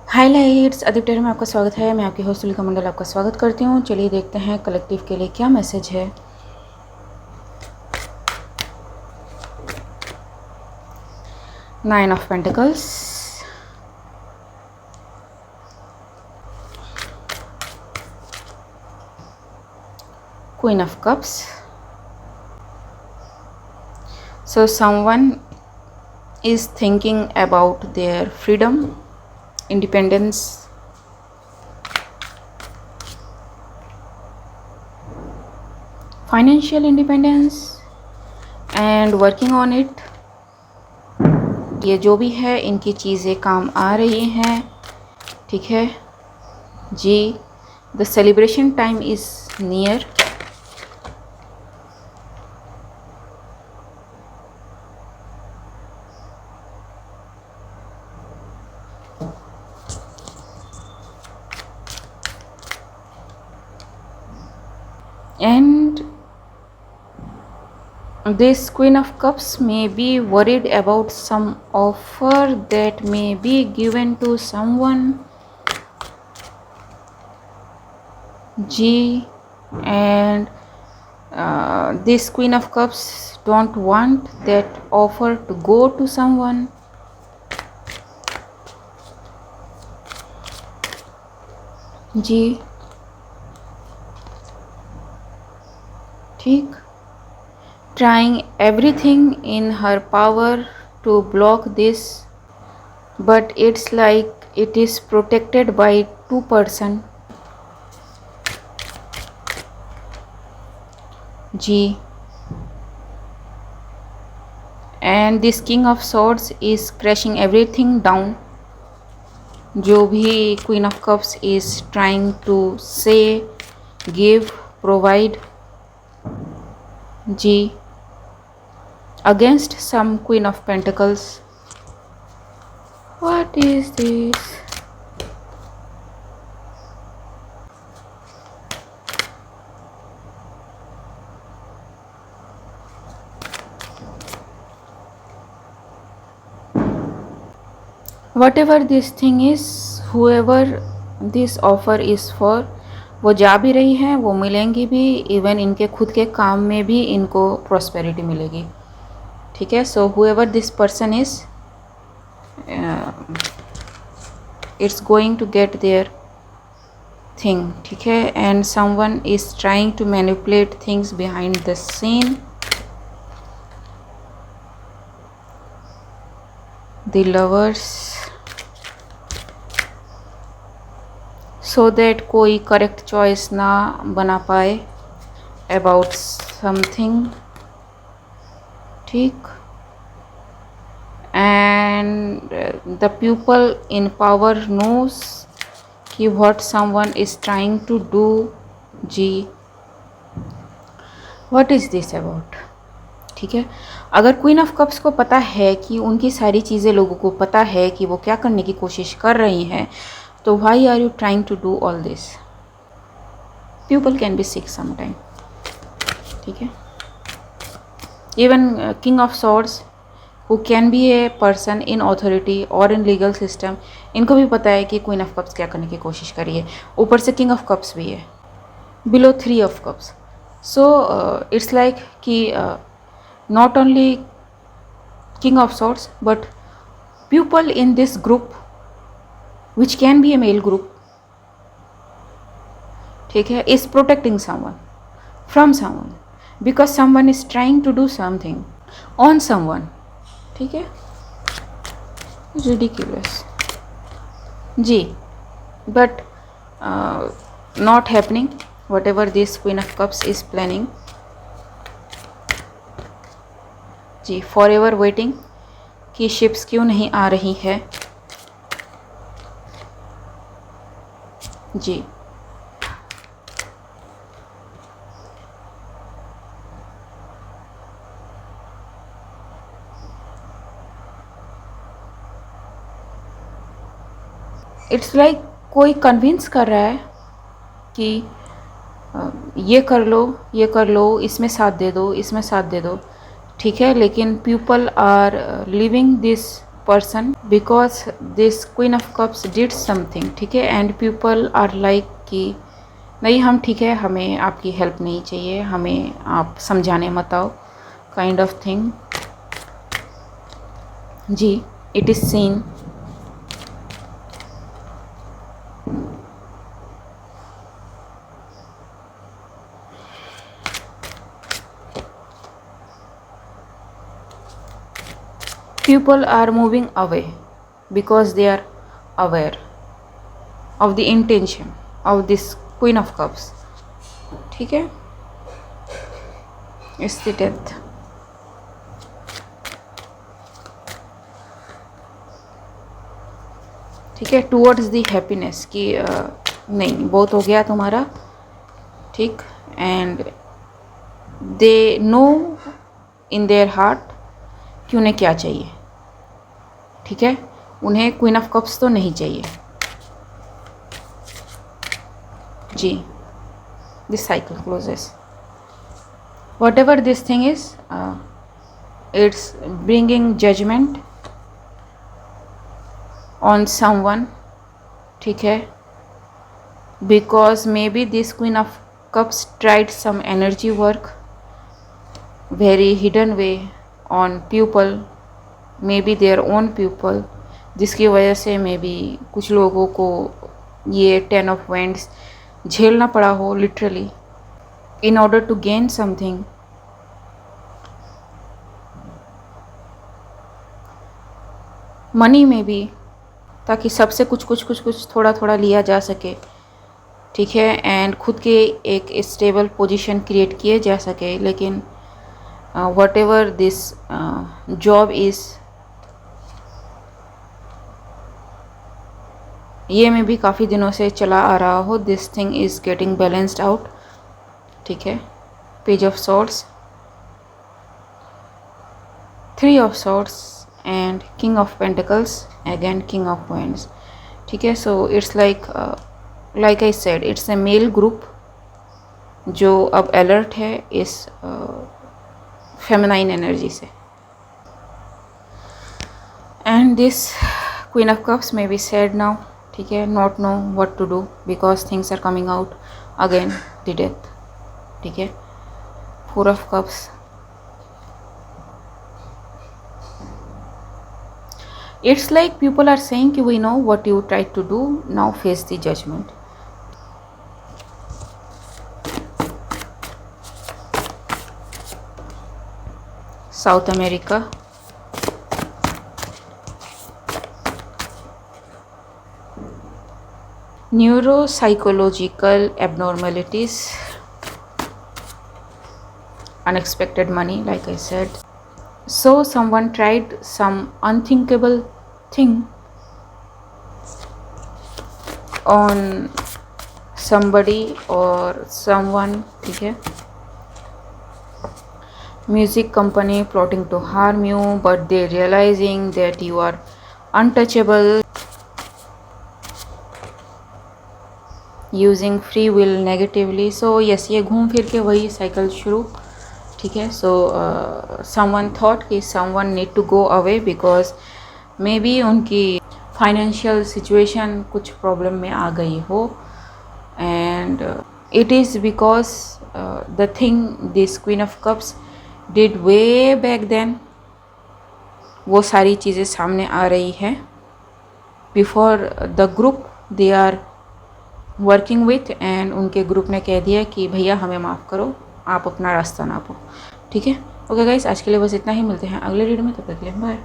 हाय lights अदिप्टर में आपका स्वागत है। मैं आपकी होस्ट तुलिका मंडल आपका स्वागत करती हूँ। चलिए देखते हैं कलेक्टिव के लिए क्या मैसेज है। Nine of pentacles, queen of cups. So someone is thinking about their freedom, independence, financial independence and working on it। ये जो भी है इनकी चीज़ें काम आ रही हैं, ठीक है जी। The celebration time is near. And this Queen of Cups may be worried about some offer that may be given to someone, G, and this Queen of Cups don't want that offer to go to someone, G, ठीक। Trying everything in her power to block this, but it's like it is protected by two person, G, and this King of Swords is crashing everything down। जो भी Queen of Cups is trying to say, give, provide, G, against some Queen of Pentacles। What is this? Whatever this thing is, whoever this offer is for, वो जा भी रही हैं, वो मिलेंगी भी। इवन इनके खुद के काम में भी इनको प्रॉस्पेरिटी मिलेगी, ठीक है। सो whoever this person is, it's going to get their thing, ठीक है। and someone is trying to manipulate things behind the scene, the lovers, so that कोई करेक्ट चॉइस ना बना पाए about something, ठीक। and the people in power knows कि what someone is trying to do, G, what is this about, ठीक है। अगर queen of cups को पता है कि उनकी सारी चीज़ें लोगों को पता है कि वो क्या करने की कोशिश कर रही हैं, तो why are you trying to do all this. People can be sick sometime, ठीक है। Even king of swords who can be a person in authority और इन लीगल सिस्टम, इनको भी पता है कि क्वीन ऑफ कप्स क्या करने की कोशिश कर रही है। ऊपर से किंग ऑफ कप्स भी है, below three of cups. So it's like कि not only king of swords but people in this group which can be a male group, ठीक है, is protecting someone from someone because someone is trying to do something on someone, ठीक है। ridiculous, जी, but not happening whatever this Queen of Cups is planning, जी। Forever waiting कि ships क्यों नहीं आ रही है, जी। इट्स लाइक कोई कन्विंस कर रहा है कि ये कर लो, ये कर लो, इसमें साथ दे दो, इसमें साथ दे दो, ठीक है। लेकिन people are leaving this person because this queen of cups did something, ठीक है, एंड पीपल आर लाइक कि नहीं हम ठीक है, हमें आपकी हेल्प नहीं चाहिए, हमें आप समझाने मत आओ, काइंड ऑफ थिंग। जी, it is seen. People are moving away because they are aware of the intention of this Queen of Cups, ठीक है। It's the death. ठीक है, टूवर्ड्स द हैप्पीनेस कि नहीं बहुत हो गया तुम्हारा, ठीक, and they know in their heart कि उन्हें क्या चाहिए, ठीक है। उन्हें क्वीन ऑफ कप्स तो नहीं चाहिए। जी, this cycle closes. Whatever this thing is, it's bringing judgement on someone, ठीक है, because may be this queen of cups tried some energy work very hidden way on people, maybe their own people, जिसकी वजह से may be कुछ लोगों को ये 10 of wands झेलना पड़ा हो literally in order to gain something. Money में भी, ताकि सबसे कुछ थोड़ा थोड़ा लिया जा सके, ठीक है, एंड खुद के एक स्टेबल पोजीशन क्रिएट किए जा सके। लेकिन what ever this job is, ये में भी काफ़ी दिनों से चला आ रहा हो, this thing is getting balanced out, ठीक है। Page of swords, 3 of swords and king of pentacles, again king of wands, ठीक है। So it's like I said, it's a male group जो अब अलर्ट है इस फेमिनाइन एनर्जी से, and this queen of cups may be sad now, ठीक है, not know what to do because things are coming out again, the death, ठीक है। 4 of cups, it's like people are saying कि we know what you try to do, now face the judgement. South America, neuropsychological abnormalities, unexpected money, like I said. So someone tried some unthinkable thing on somebody or someone, ठीक है। Music company plotting to harm you, but they realizing that you are untouchable, using free will negatively. So yes, ये घूम फिर के वही cycle शुरू, ठीक है। सो समवन थॉट कि someone need to go away because may be उनकी फाइनेंशियल सिचुएशन कुछ प्रॉब्लम में आ गई हो, and it is because the thing this queen of cups did way back then, वो सारी चीज़ें सामने आ रही हैं before the group they are working with, and उनके ग्रुप ने कह दिया कि भैया हमें माफ़ करो, आप अपना रास्ता नापो, ठीक है। ओके गाइस, आज के लिए बस इतना ही, मिलते हैं अगले वीडियो में, तब तक के लिए बाय।